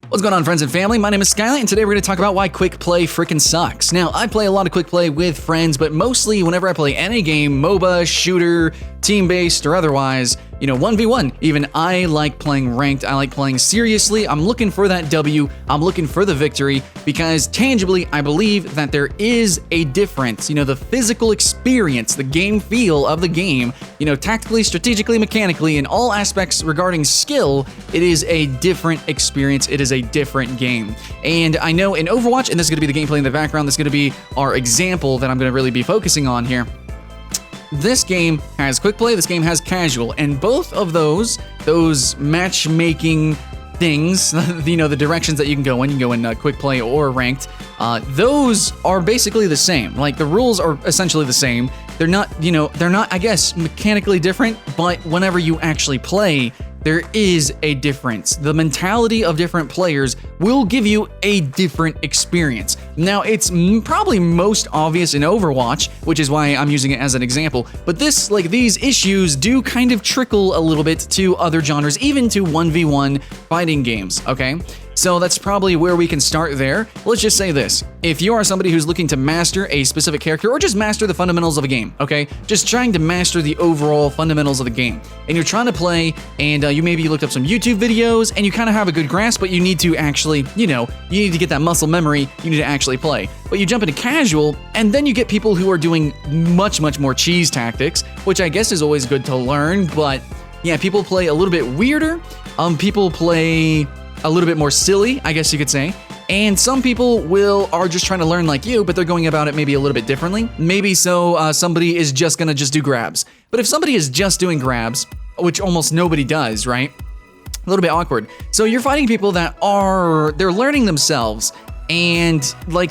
What's going on, friends and family? My name is Skylent, and today we're going to talk about why quick play freaking sucks. Now, I play a lot of quick play with friends, but mostly whenever I play any game, MOBA, shooter, team-based, or otherwise, 1v1, even, I like playing ranked, I like playing seriously. I'm looking for that W, I'm looking for the victory, because tangibly, I believe that there is a difference. The physical experience, the game feel of the game, tactically, strategically, mechanically, in all aspects regarding skill, it is a different experience, it is a different game. And I know in Overwatch, and this is going to be the gameplay in the background, this is going to be our example that I'm going to really be focusing on here. This game has quick play, this game has casual, and both of those matchmaking things, the directions that you can go in, quick play or ranked, those are basically the same. Like, the rules are essentially the same. They're not, I guess, mechanically different, but whenever you actually play, there is a difference. The mentality of different players will give you a different experience. Now, it's probably most obvious in Overwatch, which is why I'm using it as an example, but these issues do kind of trickle a little bit to other genres, even to 1v1 fighting games, okay? So that's probably where we can start there. Let's just say this. If you are somebody who's looking to master a specific character or just master the fundamentals of a game, okay? Just trying to master the overall fundamentals of the game. And you're trying to play, and you maybe looked up some YouTube videos, and you kind of have a good grasp, but you need to actually, you need to get that muscle memory, you need to actually play. But you jump into casual, and then you get people who are doing much, much more cheese tactics, which I guess is always good to learn, but yeah, people play a little bit weirder. People play a little bit more silly, I guess you could say. And some people are just trying to learn like you, but they're going about it maybe a little bit differently. Maybe somebody is just gonna do grabs. But if somebody is just doing grabs, which almost nobody does, right? A little bit awkward. So you're fighting people that they're learning themselves, and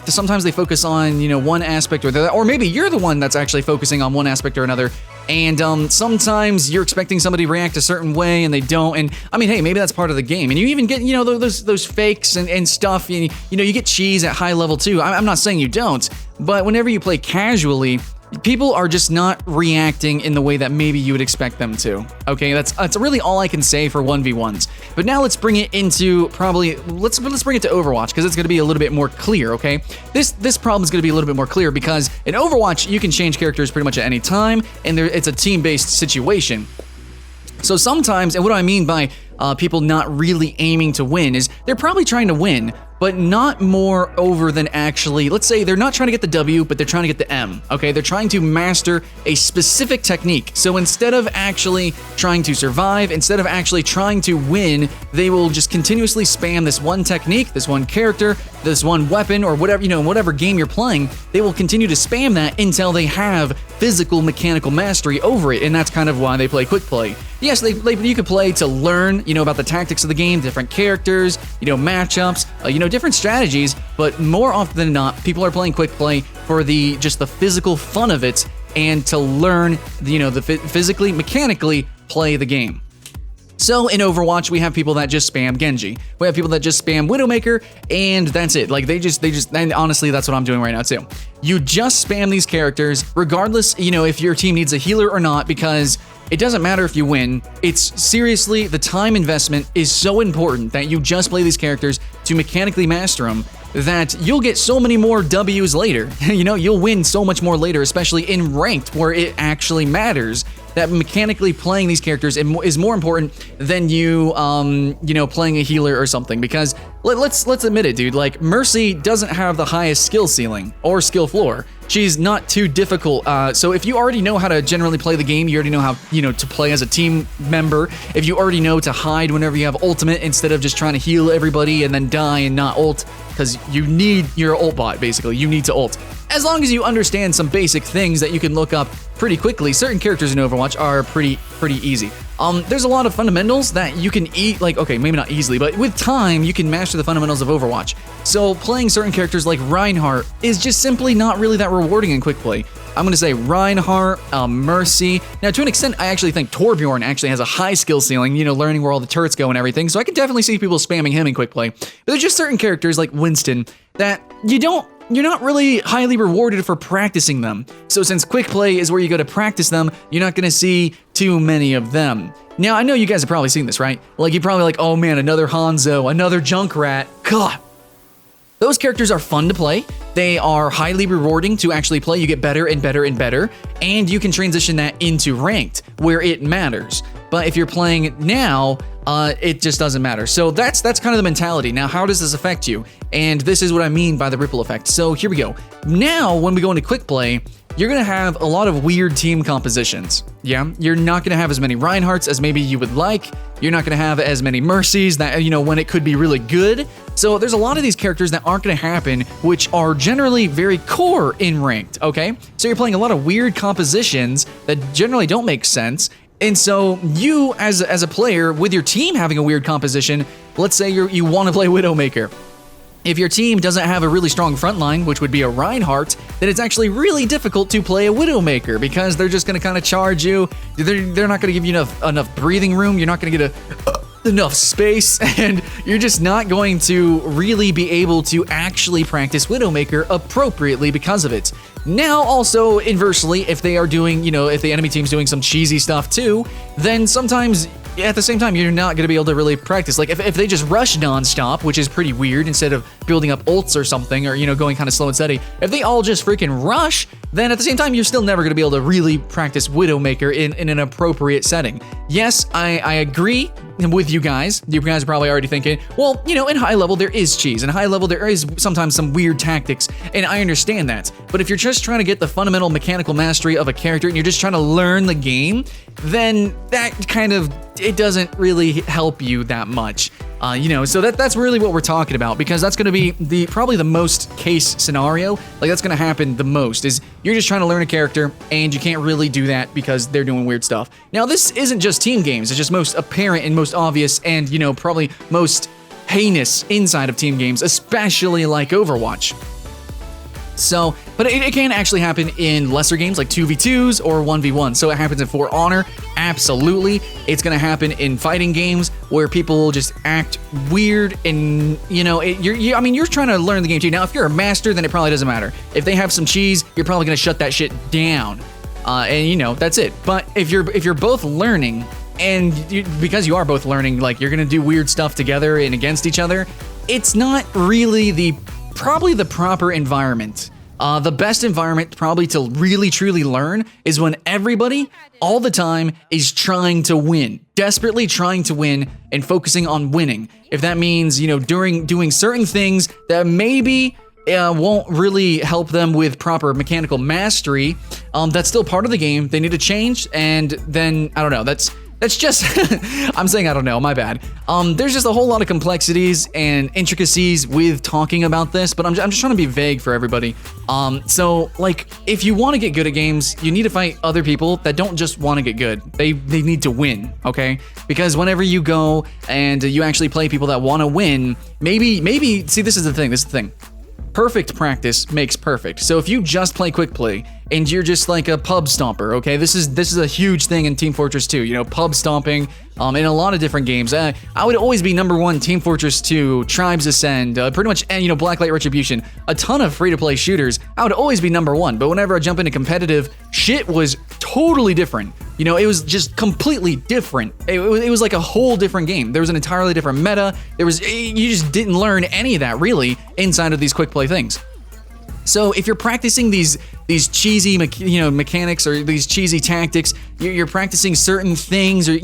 sometimes they focus on, one aspect or the other, or maybe you're the one that's actually focusing on one aspect or another. And sometimes you're expecting somebody to react a certain way and they don't. And I mean, hey, maybe that's part of the game. And you even get, those fakes and stuff. You get cheese at high level too. I'm not saying you don't, but whenever you play casually, people are just not reacting in the way that maybe you would expect them to. Okay, that's really all I can say for 1v1s. But now let's bring it into let's bring it to Overwatch, because it's going to be a little bit more clear, okay? This problem is going to be a little bit more clear because in Overwatch, you can change characters pretty much at any time, and it's a team-based situation. So sometimes, and what do I mean by people not really aiming to win is they're probably trying to win, but not more over than actually, let's say they're not trying to get the W, but they're trying to get the M, okay? They're trying to master a specific technique. So instead of actually trying to survive, instead of actually trying to win, they will just continuously spam this one technique, this one character, this one weapon, or whatever, whatever game you're playing, they will continue to spam that until they have physical mechanical mastery over it, and that's kind of why they play quick play. Yes, you could play to learn, about the tactics of the game, different characters, matchups, different strategies, but more often than not, people are playing quick play for just the physical fun of it and to learn, physically, mechanically play the game. So in Overwatch, we have people that just spam Genji. We have people that just spam Widowmaker, and that's it. And honestly, that's what I'm doing right now too. You just spam these characters, regardless, if your team needs a healer or not, because it doesn't matter if you win. It's seriously, the time investment is so important that you just play these characters to mechanically master them, that you'll get so many more W's later. You'll win so much more later, especially in ranked, where it actually matters. That mechanically playing these characters is more important than you, playing a healer or something. Because let's admit it, dude. Like, Mercy doesn't have the highest skill ceiling or skill floor. She's not too difficult. So if you already know how to generally play the game, you already know how to play as a team member. If you already know to hide whenever you have ultimate instead of just trying to heal everybody and then die and not ult, because you're ult bot basically. You need to ult. As long as you understand some basic things that you can look up pretty quickly, certain characters in Overwatch are pretty easy. There's a lot of fundamentals that you can okay, maybe not easily, but with time, you can master the fundamentals of Overwatch. So playing certain characters like Reinhardt is just simply not really that rewarding in quick play. I'm going to say Reinhardt, Mercy. Now, to an extent, I actually think Torbjorn actually has a high skill ceiling, learning where all the turrets go and everything, so I can definitely see people spamming him in quick play. But there's just certain characters like Winston that you don't you're not really highly rewarded for practicing them. So since quick play is where you go to practice them, you're not gonna see too many of them. Now, I know you guys have probably seen this, right? Like, you're probably like, oh man, another Hanzo, another Junkrat. God. Those characters are fun to play. They are highly rewarding to actually play. You get better and better and better, and you can transition that into ranked, where it matters. But if you're playing now, it just doesn't matter. So that's kind of the mentality. Now, how does this affect you? And this is what I mean by the ripple effect. So here we go. Now, when we go into quick play, you're gonna have a lot of weird team compositions. Yeah, you're not gonna have as many Reinhardts as maybe you would like. You're not gonna have as many Mercies that, you know, when it could be really good. So there's a lot of these characters that aren't gonna happen, which are generally very core in ranked, okay? So you're playing a lot of weird compositions that generally don't make sense. And so you, as a player, with your team having a weird composition, let's say you wanna play Widowmaker. If your team doesn't have a really strong front line, which would be a Reinhardt, then it's actually really difficult to play a Widowmaker because they're just going to kind of charge you. They're not going to give you enough breathing room. You're not going to get enough space, and you're just not going to really be able to actually practice Widowmaker appropriately because of it. Now, also, inversely, if they are doing, you know, if the enemy team's doing some cheesy stuff too, then sometimes at the same time, you're not going to be able to really practice. Like, if they just rush nonstop, which is pretty weird, instead of building up ults or something, or, you know, going kind of slow and steady, if they all just freaking rush, then at the same time, you're still never going to be able to really practice Widowmaker in an appropriate setting. Yes, I agree with you guys. You guys are probably already thinking, well, you know, in high level, there is cheese. In high level, there is sometimes some weird tactics, and I understand that. But if you're just trying to get the fundamental mechanical mastery of a character, and you're just trying to learn the game, then that kind of, it doesn't really help you that much. You know, so that's really what we're talking about, because that's going to be probably the most case scenario. Like, that's going to happen the most, is you're just trying to learn a character and you can't really do that because they're doing weird stuff. Now, this isn't just team games. It's just most apparent and most obvious and, you know, probably most heinous inside of team games, especially like Overwatch. So, but it can actually happen in lesser games like 2v2s or 1v1. So it happens in For Honor, absolutely. It's gonna happen in fighting games where people will just act weird, and you know, I mean, you're trying to learn the game too. Now, if you're a master, then it probably doesn't matter. If they have some cheese, you're probably gonna shut that shit down, and you know, that's it. But if you're both learning, and because you are both learning, like, you're gonna do weird stuff together and against each other, it's not really probably the proper environment. The best environment probably to really truly learn is when everybody all the time is trying to win, desperately trying to win and focusing on winning. If that means, you know, doing certain things that maybe won't really help them with proper mechanical mastery, that's still part of the game. They need to change, and then, I don't know, that's just, I'm saying I don't know, my bad. There's just a whole lot of complexities and intricacies with talking about this, but I'm just trying to be vague for everybody. So, like, if you want to get good at games, you need to fight other people that don't just want to get good. They need to win, okay? Because whenever you go and you actually play people that want to win, maybe, see, this is the thing. Perfect practice makes perfect. So if you just play quick play and you're just like a pub stomper, okay, this is a huge thing in Team Fortress 2, you know, pub stomping in a lot of different games. I would always be #1 Team Fortress 2, Tribes Ascend, pretty much, and you know, Blacklight Retribution, a ton of free-to-play shooters. I would always be #1, but whenever I jump into competitive, shit was totally different. You know, it was just completely different. It was like a whole different game. There was an entirely different meta. You just didn't learn any of that really inside of these quick play things. So if you're practicing these cheesy, mechanics or these cheesy tactics, you're practicing certain things, or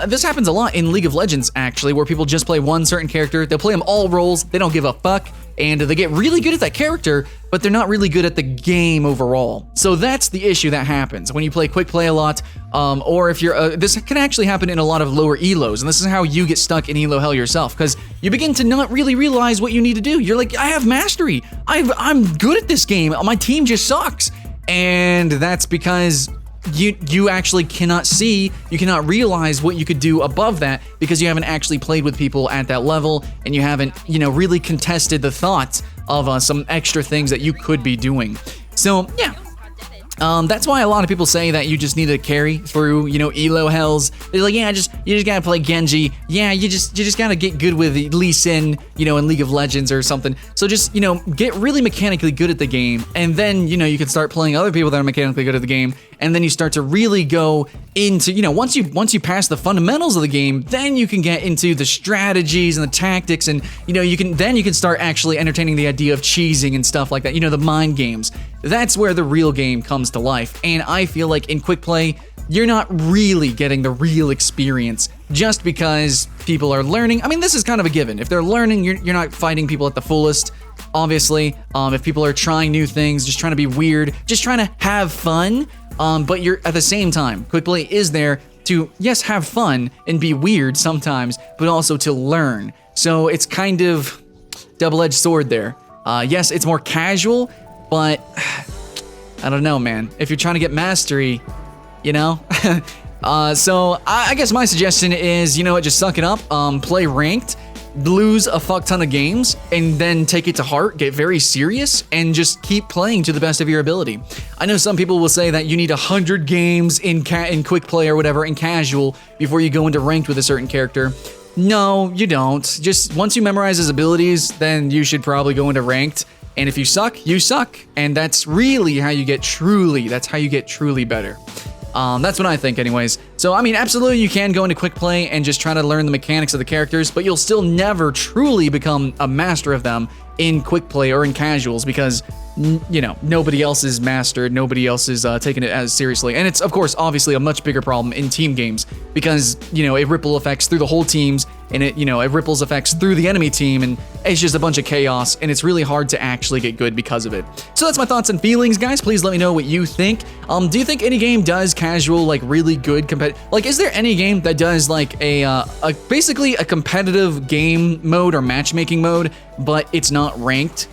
this happens a lot in League of Legends actually, where people just play one certain character. They'll play them all roles. They don't give a fuck, and they get really good at that character, but they're not really good at the game overall. So that's the issue that happens when you play quick play a lot, or if you're, this can actually happen in a lot of lower elos, and this is how you get stuck in elo hell yourself, because you begin to not really realize what you need to do. You're like, I have mastery. I'm good at this game. My team just sucks. And that's because you actually cannot see, you cannot realize what you could do above that, because you haven't actually played with people at that level, and you haven't, really contested the thoughts of some extra things that you could be doing. So yeah, That's why a lot of people say that you just need to carry through, you know, elo hells. They're like, yeah, you just gotta play Genji. Yeah, you just gotta get good with Lee Sin, you know, in League of Legends or something. So just, you know, get really mechanically good at the game, and then, you know, you can start playing other people that are mechanically good at the game, and then you start to really go into, you know, once you pass the fundamentals of the game, then you can get into the strategies and the tactics, and, you know, you can start actually entertaining the idea of cheesing and stuff like that. You know, the mind games. That's where the real game comes to life. And I feel like in quick play, you're not really getting the real experience just because people are learning. I mean, this is kind of a given. If they're learning, you're not fighting people at the fullest. Obviously, if people are trying new things, just trying to be weird, just trying to have fun, but you're at the same time, quick play is there to, yes, have fun and be weird sometimes, but also to learn. So it's kind of double-edged sword there. Yes, it's more casual, but I don't know, man. If you're trying to get mastery, you know? So I guess my suggestion is, you know what, just suck it up, play ranked, lose a fuck ton of games, and then take it to heart, get very serious, and just keep playing to the best of your ability. I know some people will say that you need 100 games in quick play or whatever, in casual, before you go into ranked with a certain character. No, you don't. Just once you memorize his abilities, then you should probably go into ranked. And if you suck, you suck. And that's really how you get truly better. That's what I think anyways. So, I mean, absolutely you can go into quick play and just try to learn the mechanics of the characters, but you'll still never truly become a master of them in quick play or in casuals because, you know, nobody else is mastered, nobody else is taking it as seriously. And it's, of course, obviously a much bigger problem in team games because, you know, it ripple effects through the whole teams, and it, you know, it ripples effects through the enemy team, and it's just a bunch of chaos, and it's really hard to actually get good because of it. So that's my thoughts and feelings, guys. Please let me know what you think. Do you think any game does casual, like, really good competitive? Like, is there any game that does, like, basically a competitive game mode or matchmaking mode, but it's not ranked?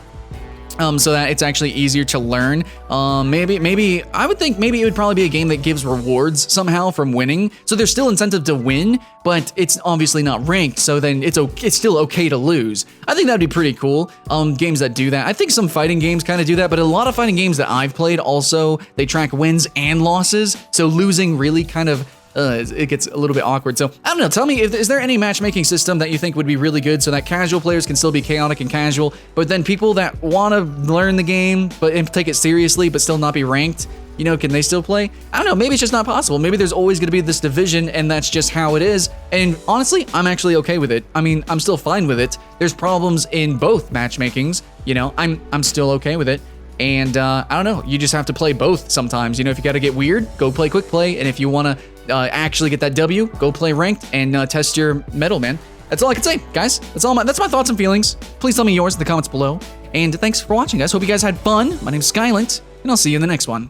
So that it's actually easier to learn. Maybe I would think maybe it would probably be a game that gives rewards somehow from winning. So there's still incentive to win, but it's obviously not ranked. So then it's still okay to lose. I think that'd be pretty cool. Games that do that. I think some fighting games kind of do that, but a lot of fighting games that I've played also, they track wins and losses. So losing really kind of it gets a little bit awkward. So I don't know, tell me, is there any matchmaking system that you think would be really good so that casual players can still be chaotic and casual, but then people that want to learn the game but take it seriously but still not be ranked, you know, can they still play? I don't know, maybe it's just not possible. Maybe there's always going to be this division and that's just how it is. And honestly, I'm actually okay with it. I mean, I'm still fine with it. There's problems in both matchmakings, you know, I'm still okay with it. And I don't know, you just have to play both sometimes. You know, if you got to get weird, go play quick play, and if you want to actually get that W, go play ranked and test your metal, man. That's all I can say, guys. That's my thoughts and feelings. Please tell me yours in the comments below. And thanks for watching, guys. Hope you guys had fun. My name's Skylent, and I'll see you in the next one.